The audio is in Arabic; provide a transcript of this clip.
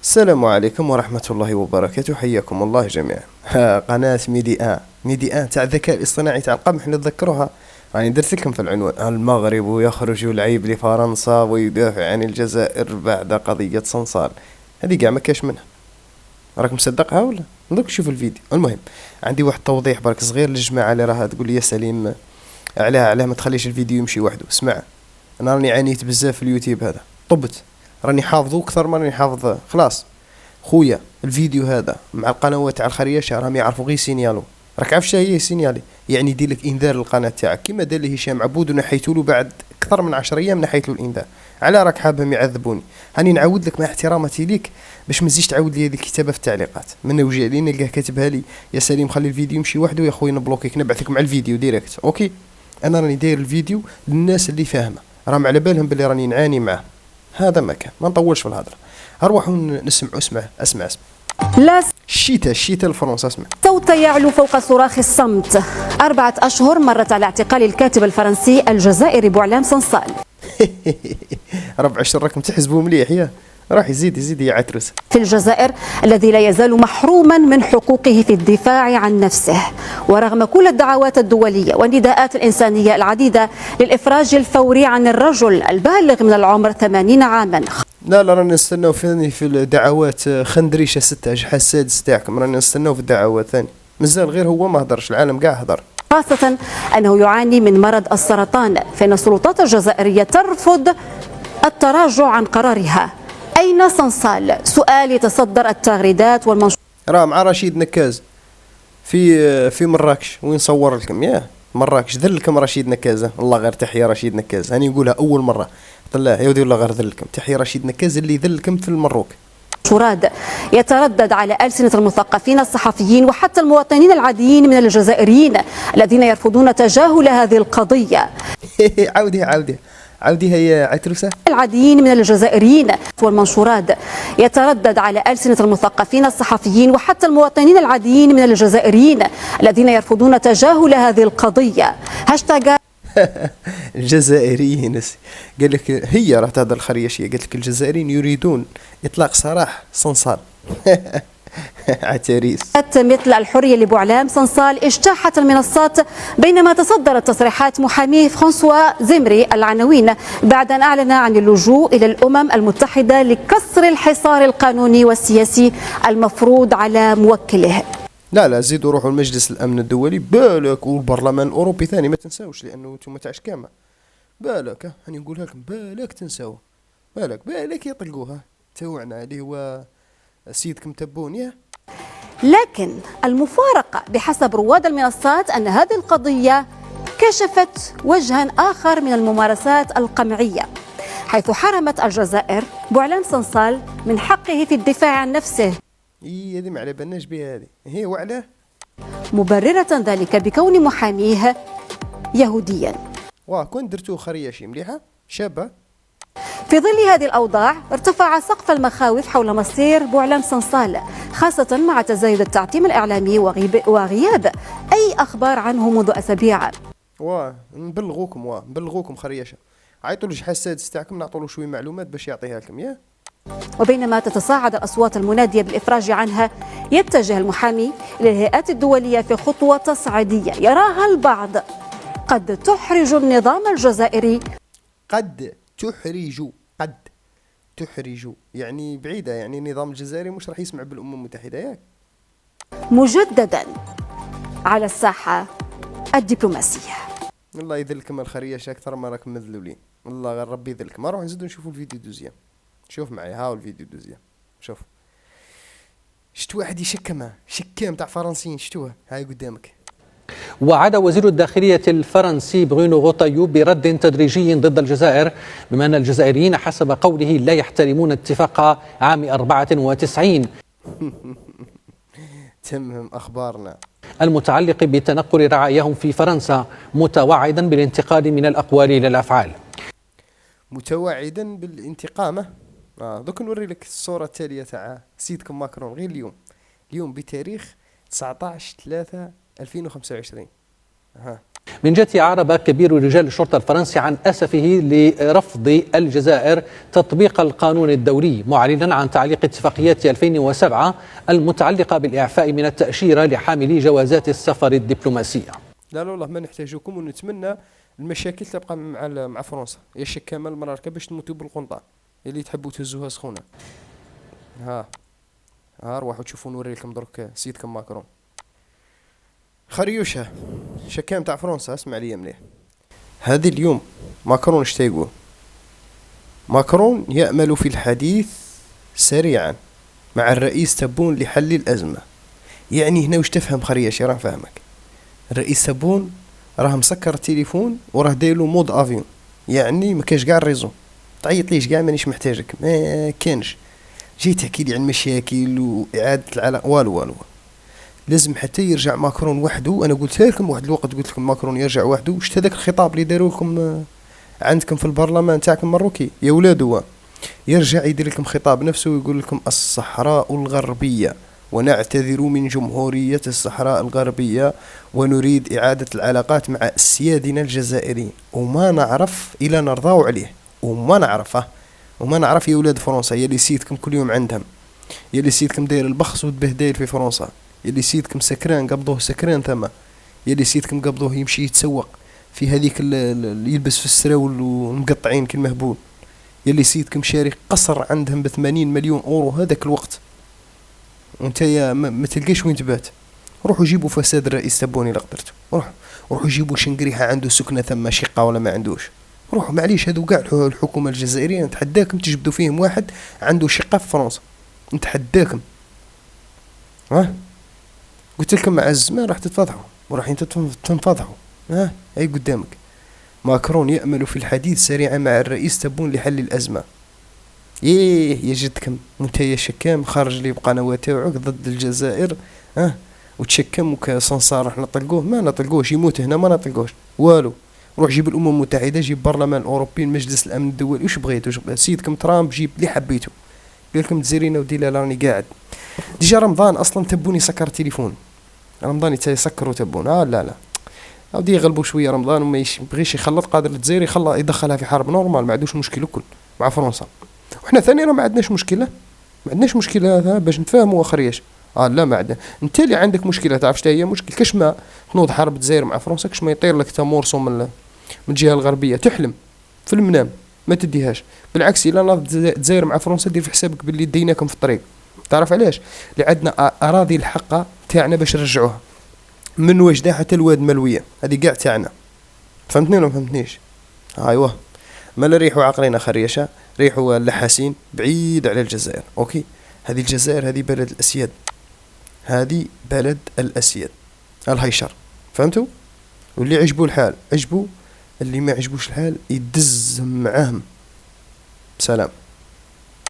السلام عليكم ورحمة الله وبركاته، حياكم الله جميعا. قناة ميدي آن تاع الذكاء الاصطناعي تاع القمح نتذكروها. راني درت لكم في العنوان: المغرب يخرج العيب لفرنسا ويدافع عن الجزائر بعد قضية صنصال. هذه قاع ما كاش منها، راك مصدقها ولا؟ دوك شوف الفيديو. المهم، عندي واحد التوضيح برك صغير للجماعة اللي راها تقول لي يا سليم علاه ما تخليش الفيديو يمشي وحده. اسمع، انا راني عانيت بزاف في اليوتيوب هذا، طبت راني حافظه اكثر ما راني حافظ. خلاص خويا، الفيديو هذا مع القنوات تاع الخريشه راهم يعرفوا غير سينيالو. راك عارف شنو هي سينيالي؟ يعني يدير لك انذار للقناه تاعك، كيما دار لي هشام عبود ونحيتو له بعد اكثر من 10 ايام، نحيت له الانذار. على راك حابهم يعذبوني؟ هاني نعاود لك مع احتراماتي ليك باش ما تزيدش تعاود لي هذه الكتابه في التعليقات. من وجه لي نلقاه كاتبها لي: يا سليم خلي الفيديو يمشي وحده يا خويا، نبلوكيك نبعثك مع الفيديو ديريكت. اوكي، انا راني داير الفيديو للناس اللي فاهمه، راهم على بالهم باللي راني نعاني معاه. هذا ما كان، ما نطولش في الهضره، اروحوا نسمعوا. اسمع. لا الشتاء لفرنسا. اسمع. صوت يعلو فوق صراخ الصمت. 4 أشهر مرت على اعتقال الكاتب الفرنسي الجزائري بوعلام صنصال. 4 أشهر راكم تحسبوا مليح يا راح يزيد يا عترس. في الجزائر الذي لا يزال محروما من حقوقه في الدفاع عن نفسه، ورغم كل الدعوات الدولية والنداءات الإنسانية العديدة للإفراج الفوري عن الرجل البالغ من العمر 80 عاما. لا رانا نستناو في الدعوات خندريشه 6 حساد تاعكم، رانا نستناو في الدعوات ثاني. مازال غير هو ما هدرش، العالم كاع هدر. خاصة أنه يعاني من مرض السرطان، فإن السلطات الجزائرية ترفض التراجع عن قرارها. أين صنصال؟ سؤال يتصدر التغريدات والمنشورات. راه مع رشيد نكاز في مراكش، وين صور لكم ياه مراكش. ذلكم رشيد نكاز، الله غير تحيا رشيد نكاز. هاني نقولها اول مره، طلع يا ودي الله غير ذلكم، تحيا رشيد نكاز اللي ذلكم في المروك. شراد يتردد على ألسنة المثقفين الصحفيين وحتى المواطنين العاديين من الجزائريين الذين يرفضون تجاهل هذه القضية. عوديها يا عتروسة. العاديين من الجزائريين والمنشورات يتردد على ألسنة المثقفين الصحفيين وحتى المواطنين العاديين من الجزائريين الذين يرفضون تجاهل هذه القضية. هاشتاج الجزائريين قال لك هي راه تهضر الخريشيه، قالت لك الجزائريين يريدون اطلاق سراح صنصال. عتريس. مثل الحرية لبوعلام صنصال اجتاحت المنصات، بينما تصدرت تصريحات محاميه فرانسوا زمري العناوين بعد أن أعلن عن اللجوء إلى الأمم المتحدة لكسر الحصار القانوني والسياسي المفروض على موكله. لا زيدوا روحوا المجلس الأمن الدولي بالك، والبرلمان الأوروبي ثاني ما تنساوش، لأنه انتم تاع شكامة بالك. هاني نقولها لكم بالك تنساو، بالك يطلقوها توعنا اللي هو سيدكم تبون يا. لكن المفارقة بحسب رواد المنصات أن هذه القضية كشفت وجها آخر من الممارسات القمعية، حيث حرمت الجزائر بوعلام صنصال من حقه في الدفاع عن نفسه. هذه ما على بالناش بها، هذه هي وعلاه، مبررة ذلك بكون محاميه يهوديا. كون درتوه خريشي مليحة شابة. في ظل هذه الأوضاع ارتفع سقف المخاوف حول مصير بوعلام صنصال، خاصة مع تزايد التعتيم الإعلامي وغياب أي أخبار عنه منذ أسابيع. نبلغوكم خريشة، عيطوا لجحا السادس تاعكم نعطوا له شوية معلومات باش يعطيها لكم يا. وبينما تتصاعد الأصوات المنادية بالإفراج عنها، يتجه المحامي إلى الهيئات الدولية في خطوة تصعيدية يراها البعض قد تحرج النظام الجزائري. قد تحرج يعني بعيدة، يعني النظام الجزائري مش راح يسمع بالأمم المتحدة ياك. مجددا على الساحة الدبلوماسية. الله يذلكم الخريش أكثر ما راكم مذلولين، الله غير ربي يذلكم. ما نروح نزيدو نشوفوا الفيديو دوزيام. شوف معي هاو الفيديو دوزيام. شوف شتو واحد شكام تاع فرنسيين، شتوه هاي قدامك. وعاد وزير الداخلية الفرنسي برونو غوتايو برد تدريجي ضد الجزائر، بما أن الجزائريين حسب قوله لا يحترمون اتفاق عام 94 تمهم أخبارنا المتعلق بتنقل رعاياهم في فرنسا، متوعدا بالانتقال من الأقوال إلى الأفعال. متوعدا بالانتقام. دوك نوري لك الصورة التالية تاع سيدكم ماكرون غير اليوم بتاريخ 19/3/2025. من جهة أعرب كبير رجال الشرطة الفرنسي عن أسفه لرفض الجزائر تطبيق القانون الدولي، معلنا عن تعليق اتفاقيات 2007 المتعلقة بالإعفاء من التأشيرة لحاملي جوازات السفر الدبلوماسية. لا والله ما نحتاجكم، ونتمنى المشاكل تبقى مع فرنسا. يا شكامل المراركه باش تموتوا بالقنطه اللي تحبوا تهزوها سخونه. ها روحوا تشوفوا نوري لكم درك سيدكم ماكرون. خريوشة شكام تاع فرنسا، اسمع لي مليح. هذه اليوم ماكرون اش تيقول؟ ماكرون يأمل في الحديث سريعا مع الرئيس تبون لحل الأزمة. يعني هنا وش تفهم خريشي؟ راه فاهمك. الرئيس تبون راه مسكر التليفون وراه دايلو مود افيون، يعني ما كاش كاع الريزو. تعيط ليش كاع مانيش محتاجك، ما كانش. جيت تحكي لي عن مشاكل واعاده العلاقه والو. لازم حتى يرجع ماكرون وحده. انا قلت لكم واحد الوقت، قلت لكم ماكرون يرجع وحده. شفت هذاك الخطاب اللي داروا لكم عندكم في البرلمان تاعكم المروكي يا ولادو؟ يرجع يدير لكم خطاب نفسه ويقول لكم الصحراء الغربيه ونعتذر من جمهورية الصحراء الغربية ونريد إعادة العلاقات مع سيادنا الجزائريين، وما نعرف إلا نرضاو عليه، وما نعرف يا ولاد فرنسا يلي سيدكم كل يوم عندهم، يلي سيدكم داير البخس والبهدايل في فرنسا، يلي سيدكم سكران قبضوه سكران ثما، يلي سيدكم قبضوه يمشي يتسوق في هذيك يلبس في السراول والمقطعين كالمهبول، يلي سيدكم شاري قصر عندهم ب80 مليون أورو هذاك الوقت، وانت يا ما تلقاش وين تبات. روحوا جيبوا فساد الرئيس تبوني لا قدرتوا، روحوا جيبوا شنقريحة عنده سكنة ثم شقة ولا ما عندوش. روحوا معليش، هذو كاع الحكومة الجزائرية نتحداكم تجبدوا فيهم واحد عنده شقة في فرنسا، نتحداكم. قلت لكم مع الزمان راح تتفضحوا وراح تنفضحوا. هاي قدامك. ماكرون يأمل في الحديث سريعا مع الرئيس تبون لحل الأزمة. يا جدكم وانت يا شكام خارج لي بقنوات تاعك ضد الجزائر، وتشكم وكصنصار راح نطلقوه، ما نطلقوش، يموت هنا ما نطلقوش والو. روح جيب الامم المتحده، جيب برلمان الاوروبي، مجلس الامن الدولي، وش بغيتو سيدكم ترامب، جيب اللي حبيتو. قال لكم تزيرينا وديلا راني قاعد. ديجا رمضان اصلا تبوني سكر التليفون، رمضان يسكروا تبون. لا اودي يغلبوا شويه رمضان وما يبغيش يخلط، قادر الجزائر يدخلها في حرب نورمال، ما عندوش مشكل الكل مع فرنسا. وحنا ثاني راه ما عندناش مشكله هذا باش نتفاهموا اخرياش. لا ما عندنا. انت اللي عندك مشكله، تعرف شتا هي مشكل؟ كاش ما تنوض حرب الجزائر مع فرنسا، كاش ما يطير لك تامورسو من الجهه الغربيه، تحلم في المنام ما تديهاش. بالعكس الا ناض الجزائر مع فرنسا دير في حسابك باللي ديناكم في الطريق. تعرف علاش؟ اللي عندنا اراضي الحقه تاعنا باش نرجعوها من وجده حتى الواد ملويه، هذه كاع تاعنا. فهمتني ولا ما فهمتنيش؟ ايوه. مالا ريحوا عقلنا خريشة، ريحوا اللحاسين بعيد على الجزائر. اوكي، هذه الجزائر هذه بلد الاسياد، هذه بلد الاسياد الهيشر. فهمتوا؟ واللي عجبوا الحال عجبوا، اللي ما عجبوش الحال يدز معاهم. سلام.